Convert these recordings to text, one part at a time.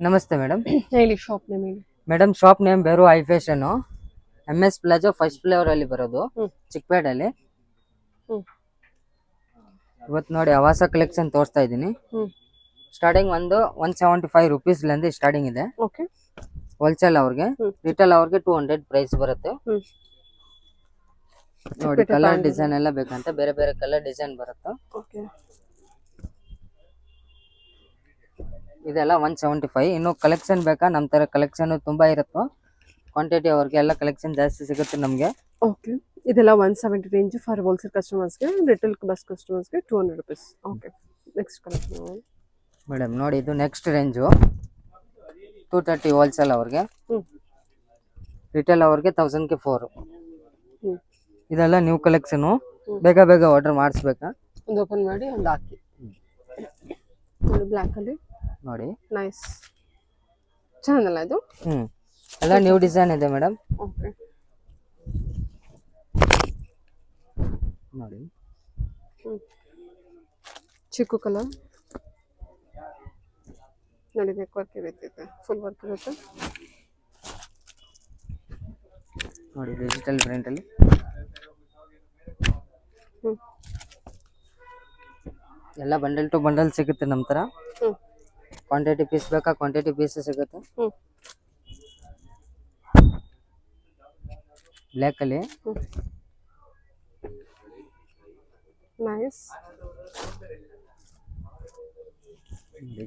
ನಮಸ್ತೆ ಮೇಡಮ್. ಹೇಳಿ shop name ಹೇಳಿ. ಮೇಡಮ್ ಶಾಪ್ ನೇಮ್ ಬೇರು I fashion, MS plaza first floor ಅಲ್ಲಿ ಬರೋದು, ಚಿಕ್ಕಪೇಟೆಯಲ್ಲಿ. ಇವತ್ತು ನೋಡಿ ಹೊಸ ಕಲೆಕ್ಷನ್ ತೋರಿಸ್ತಾ ಇದ್ದೀನಿ. ಸ್ಟಾರ್ಟಿಂಗ್ ಒಂದು 175 ರುಪೀಸ್ಲಿಂದ ಸ್ಟಾರ್ಟಿಂಗ್ ಇದೆ. ಓಕೆ. ಹೋಲ್ಸೇಲ್ ಅವ್ರಿಗೆ, ರಿಟೇಲ್ ಅವ್ರಿಗೆ 200 ಪ್ರೈಸ್ ಬರುತ್ತೆ. ನೋಡಿ ಕಲರ್ ಡಿಸೈನ್ ಎಲ್ಲ ಬೇಕಂತ ಬೇರೆ ಬೇರೆ ಕಲರ್ ಡಿಸೈನ್ ಬರುತ್ತೆ. ಓಕೆ. ಇದೆಲ್ಲ 175. ಇನ್ನು ಕಲೆಕ್ಷನ್ ಬೇಕಾ? ನಮ್ಮ ತರ ಕಲೆಕ್ಷನ್ ತುಂಬಾ ಇರುತ್ತೆ. ಕ್ವಾಂಟಿಟಿ ಅವ್ರಿಗೆ ಎಲ್ಲ ಕಲೆಕ್ಷನ್ ಜಾಸ್ತಿ ಸಿಗುತ್ತೆ ನಮಗೆ. ಓಕೆ. ಇದೆಲ್ಲ 170 ರೇಂಜ್ ಫಾರ್ ಹೋಲ್ಸೇಲ್ ಕಸ್ಟಮರ್ಸ್ಗೆ, ರಿಟೇಲ್ ಬಸ್ ಕಸ್ಟಮರ್ಸ್ಗೆ 200 rupees. Okay. Next collection madam ನೋಡಿ, ಇದು ನೆಕ್ಸ್ಟ್ ರೇಂಜು 230 ಹೋಲ್ಸೇಲ್ ಅವ್ರಿಗೆ, ರಿಟೇಲ್ ಅವ್ರಿಗೆ 1000ಗೆ 4. ಇದೆಲ್ಲ ನ್ಯೂ ಕಲೆಕ್ಷನು, ಬೇಗ ಬೇಗ ಆರ್ಡರ್ ಮಾಡಿಸ್ಬೇಕಾ? ಒಂದು ಓಪನ್ ಮಾಡಿ ಒಂದು ಹಾಕಿ. ಒಂದು ಬ್ಲ್ಯಾಕ್ ಅಲ್ಲಿ ನೋಡಿ, ನೈಸ್, ಚೆನ್ನಾಗಲ್ಲ ಇದು? ಎಲ್ಲ ನ್ಯೂ ಡಿಸೈನ್ ಇದೆ ಮೇಡಮ್. ಓಕೆ. ನೋಡಿ ಚಿಕ್ಕು ಕಲರ್ ನೋಡಿ, ನೆಕ್ ವರ್ಕ್ ಇರುತ್ತೆ, ಫುಲ್ ವರ್ಕ್ ಇರುತ್ತೆ ನೋಡಿ, ಡಿಜಿಟಲ್ ಪ್ರಿಂಟ್ ಅಲ್ಲಿ. ಎಲ್ಲ ಬಂಡಲ್ ಟು ಬಂಡಲ್ ಸಿಗುತ್ತೆ ನಮ್ಮ ತರ. ಕ್ವಾಂಟಿಟಿ ಪೀಸ್ ಬೇಕಾ? ಕ್ವಾಂಟಿಟಿ ಪೀಸ್ ಸಿಗುತ್ತೆ. ಬ್ಲ್ಯಾಕ್ ಅಲ್ಲಿ ನೈಸ್.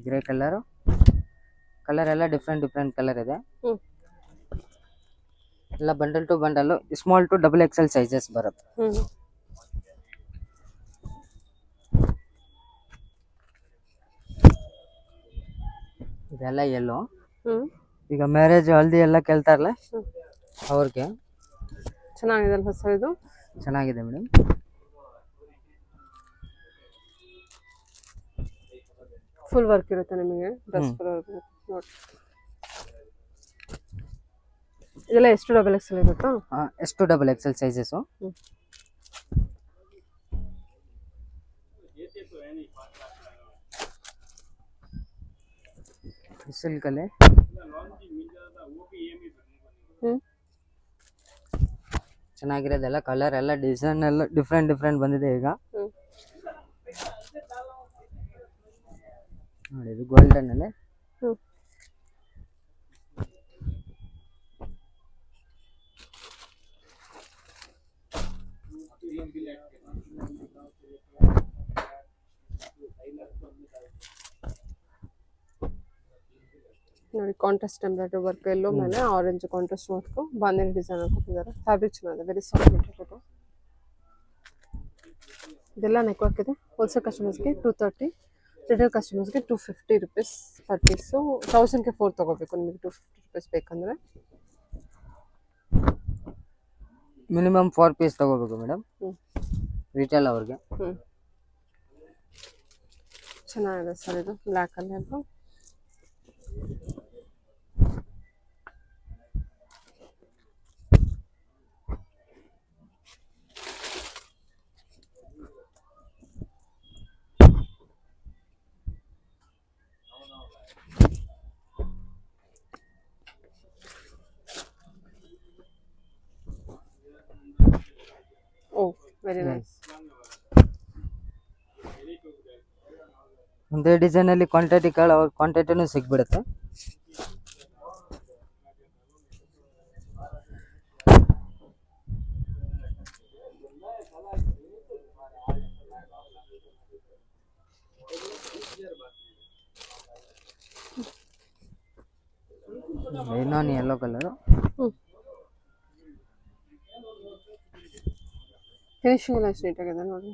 ಗ್ರೇ ಕಲರ್ ಎಲ್ಲ ಡಿಫ್ರೆಂಟ್ ಕಲರ್ ಇದೆ. ಎಲ್ಲ bundle to bundle, small to double XL sizes ಬರುತ್ತೆ. ಇದೆಲ್ಲ ಎಲ್ಲೋ, ಈಗ ಮ್ಯಾರೇಜ್ ಹಲ್ದಿ ಎಲ್ಲ ಕೇಳ್ತಾರಲ್ಲ ಅವ್ರಿಗೆ. ಚೆನ್ನಾಗಿದೆ ಅಲ್ವಾ ಸರ್ ಇದು? ಚೆನ್ನಾಗಿದೆ ಮೇಡಮ್. ಫುಲ್ ವರ್ಕ್ ಇರುತ್ತೆ ನಿಮಗೆ, ಡ್ರೆಸ್ ಫುಲ್ ವರ್ಕ್ ನೋಡಿ. ಇದೆಲ್ಲ ಎಷ್ಟು ಡಬಲ್ XL ಇರುತ್ತಾ? ಎಷ್ಟು ಡಬಲ್ XL ಸೈಜಸ್ಸು. ಸಿಲ್ಕಲ್ಲಿ ಚೆನ್ನಾಗಿರೋದೆಲ್ಲ ಕಲರ್ ಎಲ್ಲ ಡಿಸೈನ್ ಎಲ್ಲ ಡಿಫ್ರೆಂಟ್ ಬಂದಿದೆ ಈಗ. ನೋಡಿ, ಇದು ಗೋಲ್ಡನ್ ಅಲ್ಲಿ. ನೋಡಿ, ಕಾಂಟ್ರಾಸ್ಟ್ ಎಂಬ್ರಾಯ್ಡರಿ ವರ್ಕ್, ಎಲ್ಲೋ ಮೇಲೆ orange contrast work, bandhani design ಕೊಟ್ಟಿದ್ದಾರೆ. ಫ್ಯಾಬ್ರಿಕ್ ಚೆನ್ನಾಗಿದೆ, ವೆರಿ ಸಾಫ್ಟ್ ಮೆಟೀರಿಯಲ್. ಇದೆಲ್ಲ ನೆಕ್ ವರ್ಕ್ ಇದೆ. ಹೋಲ್ಸೇಲ್ ಕಸ್ಟಮರ್ಸ್ಗೆ 230, ರಿಟೇಲ್ ಕಸ್ಟಮರ್ಸ್ಗೆ 250 ರುಪೀಸ್ ಪರ್ ಪೀಸು. 1000ಗೆ 4 ತೊಗೋಬೇಕು ನಿಮಗೆ. 250 ರುಪೀಸ್ ಬೇಕಂದ್ರೆ ಮಿನಿಮಮ್ 4 ಪೀಸ್ ತಗೋಬೇಕು ಮೇಡಮ್, ರಿಟೇಲ್ ಅವ್ರಿಗೆ. ಚೆನ್ನಾಗಿದೆ ಸರ್ ಇದು, ಬ್ಲ್ಯಾಕ್ ಅಲ್ಲಿ ಅಂತ. Oh, very nice. ಒಂದೇ ಡಿಸೈನ್ ಅಲ್ಲಿ ಕ್ವಾಂಟಿಟಿ ಕೇಳ, ಅವ್ರ ಕ್ವಾಂಟಿಟಿನೂ ಸಿಗ್ಬಿಡುತ್ತೆ. ಇನ್ನೊಂದು ಯೆಲ್ಲೋ ಕಲರ್. ಫಿನಿಶಿಂಗ್ ಎಲ್ಲ ಎಷ್ಟು ನೀಟಾಗಿದೆ ನೋಡಿ.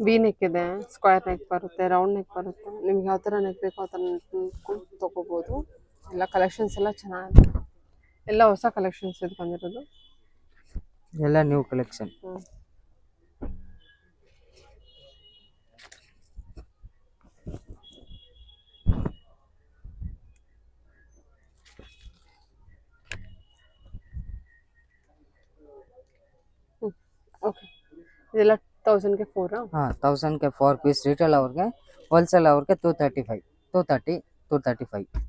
ವಿ ನೆಕ್ ಇದೆ, ಸ್ಕ್ವೇರ್ ನೆಕ್ ಬರುತ್ತೆ, ರೌಂಡ್ ನೆಕ್ ಬರುತ್ತೆ. ನಿಮ್ಗೆ ಯಾವ ಥರ ನೆಕ್ ಬೇಕೋ ಆ ಥರ ನೆಕ್ ತೊಗೋಬೋದು. ಎಲ್ಲ ಕಲೆಕ್ಷನ್ಸ್ ಎಲ್ಲ ಚೆನ್ನಾಗಿದೆ, ಎಲ್ಲ ಹೊಸ ಕಲೆಕ್ಷನ್ಸ್ ಇದು ಬಂದಿರೋದು. ಎಲ್ಲ ನ್ಯೂ ಕಲೆಕ್ಷನ್. ಓಕೆ, ಇದೆಲ್ಲ 1000ಗೆ 4. ಹಾಂ 1000ಗೆ 4 ಪೀಸ್. ರಿಟೇಲ್ ಅವ್ರಿಗೆ, ಹೋಲ್ಸೇಲ್ ಅವ್ರಿಗೆ 235, 230, 235.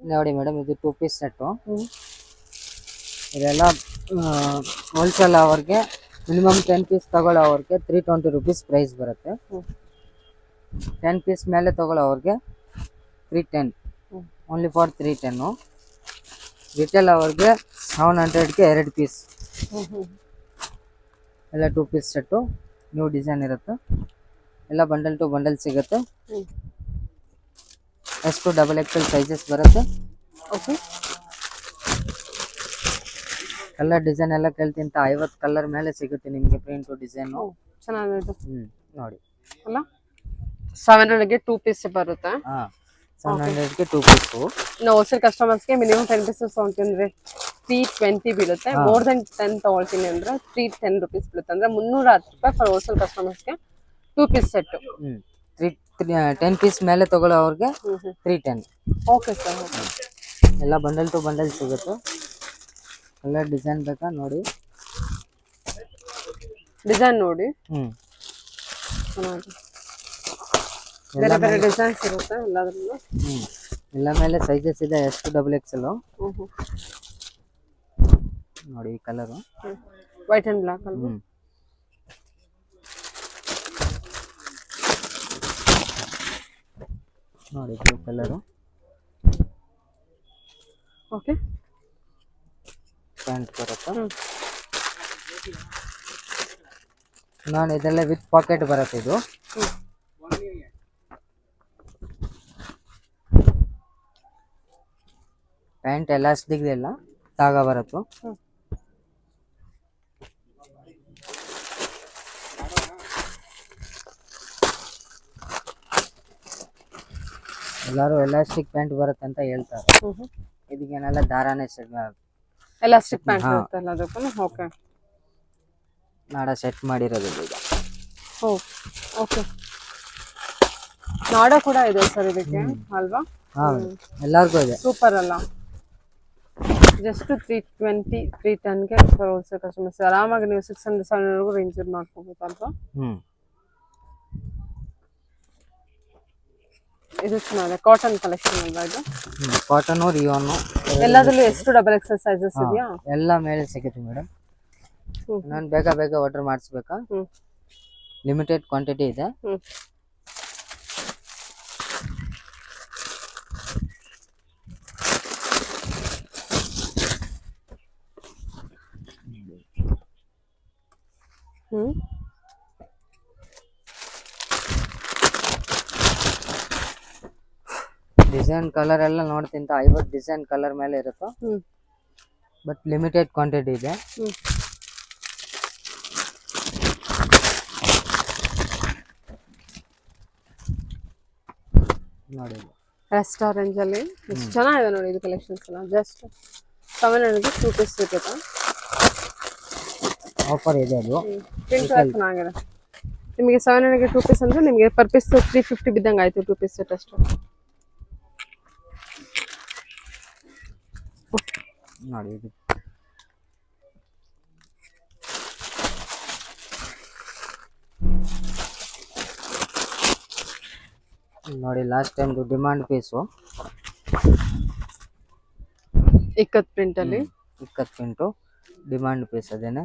ನೋಡಿ ಮೇಡಮ್, ಇದು 2 ಪೀಸ್ ಸೆಟ್ಟು. ಇದೆಲ್ಲ ಹೋಲ್ಸೇಲ್ ಅವ್ರಿಗೆ ಮಿನಿಮಮ್ 10 ಪೀಸ್ ತಗೊಳ್ಳೋ ಅವ್ರಿಗೆ 320 rupees ಪ್ರೈಸ್ ಬರುತ್ತೆ. 10 ಪೀಸ್ ಮೇಲೆ ತಗೊಳ್ಳೋ ಅವ್ರಿಗೆ 310, ಓನ್ಲಿ ಫಾರ್ 310. ರಿಟೇಲ್ ಅವ್ರಿಗೆ 700ಗೆ 2 ಪೀಸ್. ಎಲ್ಲ 2 ಪೀಸ್ ಸೆಟ್ಟು, ನ್ಯೂ ಡಿಸೈನ್ ಇರುತ್ತೆ. ಎಲ್ಲ ಬಂಡಲ್ ಟು ಬಂಡಲ್ ಸಿಗುತ್ತೆ. ಎಷ್ಟು XXL ಸೈಜಸ್ ಬರುತ್ತೆ. ಓಕೆ, ಕಲರ್ ಡಿಸೈನ್ ಎಲ್ಲ ಕೇಳ್ತಿಂತ 50 ಕಲರ್ ಮೇಲೆ ಸಿಗುತ್ತೆ ನಿಮಗೆ ಪ್ರಿಂಟು ಡಿಸೈನು. ಚೆನ್ನಾಗಿದೆ ನೋಡಿ ಅಲ್ಲ. 700ಗೆ 2 ಪೀಸ್ ಬರುತ್ತೆ. ಹಾಂ 700ಗೆ 2 ಪೀಸು. ಇನ್ನು ಹೋಲ್ಸೇಲ್ ಕಸ್ಟಮರ್ಸ್ಗೆ ಮಿನಿಮಮ್ 10 ಪೀಸಸ್ ತೊಗೊಳ್ತೀನಿ 320 ಬೀಳುತ್ತೆ. ಮೋರ್ ದೆನ್ 10 ತೊಗೊಳ್ತೀನಿ ಅಂದರೆ 310 rupees ಬೀಳುತ್ತೆ. ಅಂದರೆ 310 ರೂಪಾಯಿ ಫಾರ್ ಹೋಲ್ಸೇಲ್ ಕಸ್ಟಮರ್ಸ್ಗೆ 2 ಪೀಸ್ ಸೆಟ್ಟು. 10 ಪೀಸ್ ಮೇಲೆ ತಗೊಳ್ಳೋ ಅವ್ರಿಗೆ 310. Okay sir, okay. ಎಲ್ಲ ಬಂಡಲ್ ಟು ಬಂಡಲ್ ಸಿಗುತ್ತೆ. ಕಲರ್ ಡಿಸೈನ್ ಬೇಕಾ ನೋಡಿ, ಡಿಸೈನ್ ನೋಡಿ. ಚೆನ್ನಾಗಿದೆ, ಬೇರೆ ಬೇರೆ ಡಿಸೈನ್ಸ್ ಇರುತ್ತೆ ಎಲ್ಲದರಲ್ಲೂ. ಎಲ್ಲ ಮೇಲೆ ಸೈಜಸ್ ಇದೆ. ಎಷ್ಟು XXL ನೋಡಿ. ಈ ಕಲರು ವೈಟ್ ಅಂಡ್ ಬ್ಲಾಕ್ ಅಲ್ವಾ. ನೋಡಿ ಬ್ಲೂ ಕಲರು. ಓಕೆ, ಪ್ಯಾಂಟ್ ಬರುತ್ತೆ. ನಾನು ಇದೆಲ್ಲ ವಿತ್ ಪಾಕೆಟ್ ಬರುತ್ತೆ. ಇದು ಪ್ಯಾಂಟ್ ಎಲಾಸ್ಟಿಕ್ ಎಲ್ಲ ತಾಗ ಬರುತ್ತೆ. ಎಲ್ಲರೂ ಎಲಾಸ್ಟಿಕ್ ಪ್ಯಾಂಟ್ ಬರುತ್ತೆ ಅಂತ ಹೇಳ್ತಾರೆ. ಇದಕ್ಕೇನೆಲ್ಲ ದಾರಾನೇ ಎಲಾಸ್ಟಿಕ್ ಪ್ಯಾಂಟ್ ಇರುತ್ತೆ ಎಲ್ಲದಕ್ಕೂ. ಓಕೆ, ನಾಡ ಸೆಟ್ ಮಾಡಿರೋದು ಈಗ. ಓಕೆ, ನಾಡ ಕೂಡ ಇದೆ ಸರ್ ಇದಕ್ಕೆ ಅಲ್ವಾ. ಎಲ್ಲರಿಗೂ ಇದೆ. ಸೂಪರ್ ಅಲ್ಲ. ಜಸ್ಟ್ 320, 310ಗೆ ಹೋಲ್ಸೇಲ್ ಕಸ್ಟಮರ್ಸ್ ಆರಾಮಾಗಿ ನೀವು 600, 700 ರೇಂಜ್ ಮಾಡ್ಕೋಬೇಕು ಅಲ್ವಾ. ಇದು ಚೆನ್ನಾಗಿದೆ, ಕಾಟನ್ ಕಲೆಕ್ಷನ್ ಅಲ್ವಾ ಇದು. ಕಾಟನ್ ರಿಯೋನ್ ಎಲ್ಲದರಲ್ಲೂ ಎಷ್ಟು XXL ಸೈಜಸ್ ಇದೆಯಾ. ಎಲ್ಲ ಮೇಲೆ ಸಿಗುತ್ತೆ ಮೇಡಮ್. ನಾನು ಬೇಗ ಬೇಗ ಆರ್ಡರ್ ಮಾಡಿಸ್ಬೇಕಾ. ಲಿಮಿಟೆಡ್ ಕ್ವಾಂಟಿಟಿ ಇದೆ. ಡಿಸೈನ್ ಕಲರ್ ಎಲ್ಲ ನೋಡ್ತಿಂತ 50 ಡಿಸೈನ್ ಕಲರ್ ಮೇಲೆ ಇರುತ್ತೆ. ಬಟ್ ಲಿಮಿಟೆಡ್ ಕ್ವಾಂಟಿಟಿ ಇದೆ. ನೋಡಿ ರೆಸ್ಟೋರೆಂಟ್ ಅಲ್ಲಿ ಎಷ್ಟು ಚೆನ್ನಾಗಿದೆ ನೋಡಿ ಇದು ಕಲೆಕ್ಷನ್ಸ್ ಎಲ್ಲ. ಜಸ್ಟ್ 700ಗೆ 2 ಪೀಸ್ ಸಿಗುತ್ತೆ. ಆಫರ್ ಇದೆ ಅದು. ಪ್ರಿಂಟ್ ಚೆನ್ನಾಗಿದೆ. ನಿಮಗೆ 700ಗೆ 2 ಪೀಸ್ ಅಂದ್ರೆ ನಿಮಗೆ ಪರ್ ಪೀಸ್ 350 ಬಿದ್ದಂಗೆ ಆಯ್ತು. 2 ಪೀಸ್ ಸೆಟ್ ಅಷ್ಟು. ನೋಡಿ ಇದು ನೋಡಿ last time demand piece ikat print ಅಲ್ಲಿ. ಇಕ್ಕತ್ ಪ್ರಿಂಟು ಡಿಮಾಂಡ್ ಪೀಸ್ ಅದೇನೆ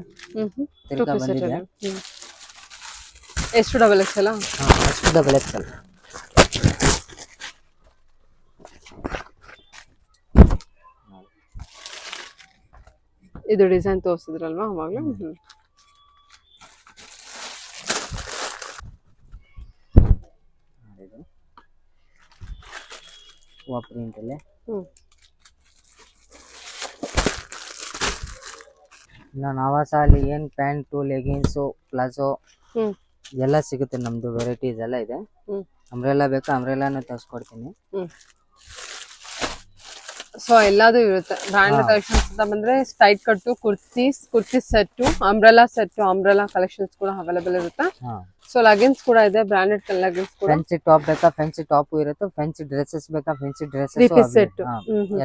ತಿರ್ಗಾ ಬಂದಿದೆ. ಎಷ್ಟು XXL? ಎಷ್ಟು XXL. ಇದು ಡಿಸೈನ್ ತೋರಿಸಿದ್ರಲ್ವಾ ಅವಾಗಲೇ. ಪ್ರಿಂಟ್ ಅಲ್ಲಿ ಇನ್ನು ನವಾಸ ಅಲ್ಲಿ ಏನ್ ಪ್ಯಾಂಟು ಲೆಗಿನ್ಸು ಪ್ಲಾಜೋ ಎಲ್ಲ ಸಿಗುತ್ತೆ ನಮ್ದು ವೆರೈಟೀಸ್ ಎಲ್ಲ ಇದೆ. ಹ್ಮ್ ಅಂಬ್ರೆಲಾ ಬೇಕಾ ಅಂಬ್ರೆಲಾನು ತರಿಸ್ಕೊಡ್ತೀನಿ. ಹ್ಮ್ ಸೊ ಎಲ್ಲಾದು ಇರುತ್ತೆ. ಬ್ರಾಂಡ್ ಕಲೆಕ್ಷನ್ಸ್ ಅಂತ ಬಂದ್ರೆ tight cut, kurti set, umbrella collections ಕೂಡ ಅವೈಲೇಬಲ್ ಇರುತ್ತೆ. ಹಾ ಸೊ ಲಗಿನ್ಸ್ ಕೂಡ ಇದೆ, ಬ್ರಾಂಡೆಡ್ ಲಗಿನ್ಸ್ ಕೂಡ. ಫ್ಯಾನ್ಸಿ ಟಾಪ್ ಬೇಕಾ ಫ್ಯಾನ್ಸಿ ಟಾಪ್ ಇರುತ್ತೆ, ಫ್ಯಾನ್ಸಿ ಡ್ರೆಸ್ಸಸ್ ಬೇಕಾ ಫ್ಯಾನ್ಸಿ ಡ್ರೆಸ್ಸಸ್ Three-piece set.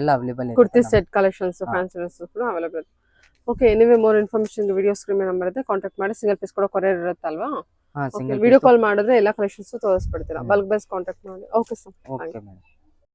ಎಲ್ಲ ಅವೈಲೇಬಲ್ ಇದೆ. Kurti set collections, fancy dresses ಕೂಡ available. Okay, anyway more information video screen number ಇದೆ, ಕಾಂಟ್ಯಾಕ್ಟ್ ಮಾಡಿ. ಸಿಂಗಲ್ ಪೀಸ್ ಕೂಡ ಕೊರಿಯರ್ ಇರುತ್ತಲ್ವಾ? ಹಾ ಸಿಂಗಲ್ ವಿಡಿಯೋ ಕಾಲ್ ಮಾಡಿದ್ರೆ ಎಲ್ಲ ಕಲೆಕ್ಷನ್ಸ್ ತೋರಿಸ್ಬಿಡ್ತೀರಾ. ಬಲ್ಕ್ ಬೇಸ್ ಕಾಂಟ್ಯಾಕ್ಟ್ ಮಾಡಿ. Okay sir, okay madam.